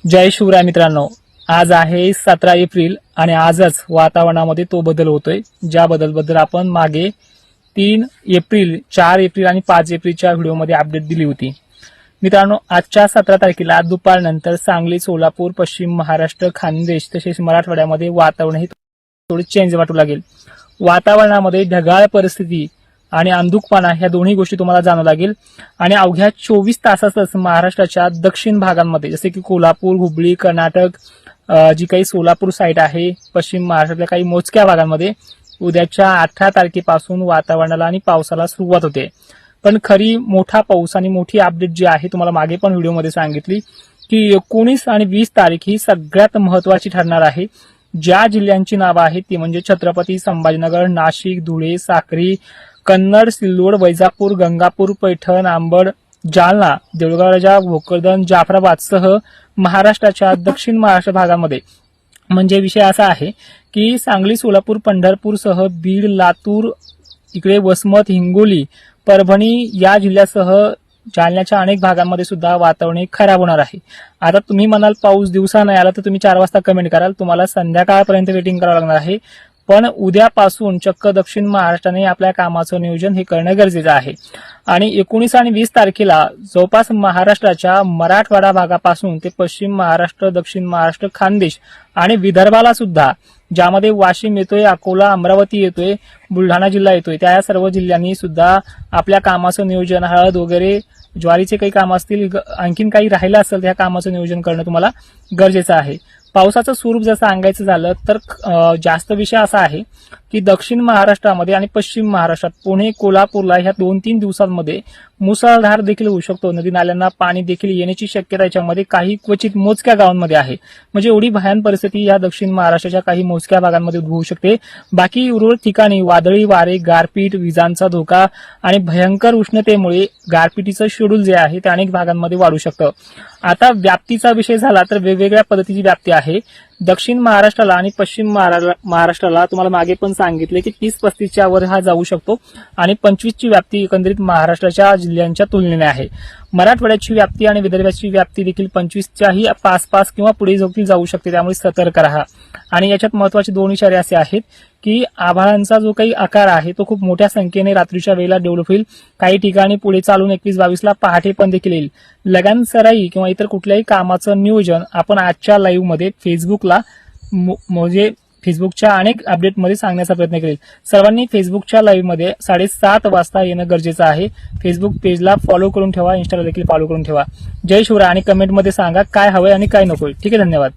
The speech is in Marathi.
जय शिवराय मित्रांनो, आज आहे 17 एप्रिल आणि आजच वातावरणामध्ये तो बदल होतोय ज्या बद्दल आपण मागे 3 एप्रिल 4 एप्रिल आणि 5 एप्रिलच्या व्हिडिओमध्ये अपडेट दिली होती। मित्रांनो, आजच्या 17 तारखेला दुपारनंतर सांगली, सोलापूर, पश्चिम महाराष्ट्र, खानदेश तसेच मराठवाड्यामध्ये वातावरण हे थोडे चेंज वाटू लागेल। वातावरणामध्ये ढगाळ परिस्थिती आणि अंधुकपणा ह्या दोन्ही गोष्टी तुम्हाला जाणवू लागेल आणि अवघ्या 24 तासातच महाराष्ट्राच्या दक्षिण भागांमध्ये जसे की कोल्हापूर, हुबळी, कर्नाटक, जी काही सोलापूर साईड आहे, पश्चिम महाराष्ट्रातल्या काही मोजक्या भागांमध्ये उद्याच्या 18 तारखेपासून वातावरणाला आणि पावसाला सुरुवात होते। पण खरी मोठा पाऊस आणि मोठी अपडेट जी आहे तुम्हाला मागे पण व्हिडिओमध्ये सांगितली की 19 आणि 20 तारीख ही सगळ्यात महत्त्वाची ठरणार आहे। ज्या जिल्ह्यांची नावं आहेत ती म्हणजे छत्रपती संभाजीनगर, नाशिक, धुळे, साक्री, कन्नड, सिल्लोड, वैजापूर, गंगापूर, पैठण, अंबड, जालना, देऊळगाव राजा, भोकरदन, जाफराबाद सह महाराष्ट्राच्या दक्षिण महाराष्ट्र भागामध्ये म्हणजे विषय असा आहे की सांगली, सोलापूर, पंढरपूर सह बीड, लातूर, इकडे वसमत, हिंगोली, परभणी या जिल्ह्यासह जालन्याच्या अनेक भागांमध्ये सुद्धा वातावरण खराब होणार आहे। आता तुम्ही म्हणाल पाऊस दिवसा नाही आला तर तुम्ही 4 वाजता कमेंट कराल, तुम्हाला संध्याकाळपर्यंत वेटिंग करावं लागणार आहे। पण उद्यापासून चक्क दक्षिण महाराष्ट्राने आपल्या कामाचं नियोजन हे करणं गरजेचं आहे आणि 19 आणि 20 तारखेला जवळपास महाराष्ट्राच्या मराठवाडा भागापासून ते पश्चिम महाराष्ट्र, दक्षिण महाराष्ट्र, खानदेश आणि विदर्भाला सुद्धा, ज्यामध्ये वाशिम येतोय, अकोला, अमरावती येतोय, बुलढाणा जिल्हा येतोय, त्या सर्व जिल्ह्यांनी सुद्धा आपल्या कामाचं नियोजन, हळद वगैरे ज्वारीचे काही काम असतील, आणखीन काही राहिलं असेल त्या कामाचं नियोजन करणं तुम्हाला गरजेचं आहे। पावसाचं स्वरूप जर सांगायचं झालं तर जास्त विषय असा आहे की दक्षिण महाराष्ट्रामध्ये आणि पश्चिम महाराष्ट्रात पुणे, कोल्हापूरला ह्या 2-3 दिवसांमध्ये मुसळधार देखील होऊ शकतो। नदी नाल्यांना पाणी देखील येण्याची शक्यता याच्यामध्ये काही क्वचित मोजक्या गावांमध्ये आहे। म्हणजे एवढी भयान परिस्थिती या दक्षिण महाराष्ट्राच्या काही मोजक्या भागांमध्ये उद्भवू शकते। बाकी उर्वरित ठिकाणी वादळी वारे, गारपीट, विजांचा धोका आणि भयंकर उष्णतेमुळे गारपिटीचं शेड्यूल जे आहे ते अनेक भागांमध्ये वाढू शकतं। आता व्याप्तीचा विषय झाला तर वेगवेगळ्या पद्धतीची व्याप्ती आहे। दक्षिण महाराष्ट्राला आणि पश्चिम महाराष्ट्राला तुम्हाला मागे पण सांगितले की 30-35च्या वर हा जाऊ शकतो आणि 25ची व्याप्ती एकंदरीत महाराष्ट्राच्या जिल्ह्यांच्या तुलनेने आहे। मराठवाड्याची व्याप्ती आणि विदर्भाची व्याप्ती देखील 25च्याही आसपास किंवा पुढे देखील जाऊ शकते, त्यामुळे सतर्क राहा। आणि याच्यात महत्त्वाचे 2 इशारे असे आहेत की आभाळांचा जो काही आकार आहे तो खूप मोठ्या संख्येने रात्रीच्या वेळेला डेव्हलप होईल। काही ठिकाणी पुढे चालून 21-22ला पहाटे पण देखील येईल। लगान सराई किंवा इतर कुठल्याही कामाचं नियोजन आपण आजच्या लाईव्ह मध्ये फेसबुकला म्हणजे फेसबुकच्या अनेक अपडेटमध्ये सांगण्याचा प्रयत्न करेल। सर्वांनी फेसबुकच्या लाईव्ह मध्ये 7:30 वाजता येणं गरजेचं आहे। फेसबुक पेजला फॉलो करून ठेवा, इंस्टाला देखील फॉलो करून ठेवा। जय शिवराय आणि कमेंटमध्ये सांगा काय हवंय आणि काय नकोय। ठीक आहे, धन्यवाद।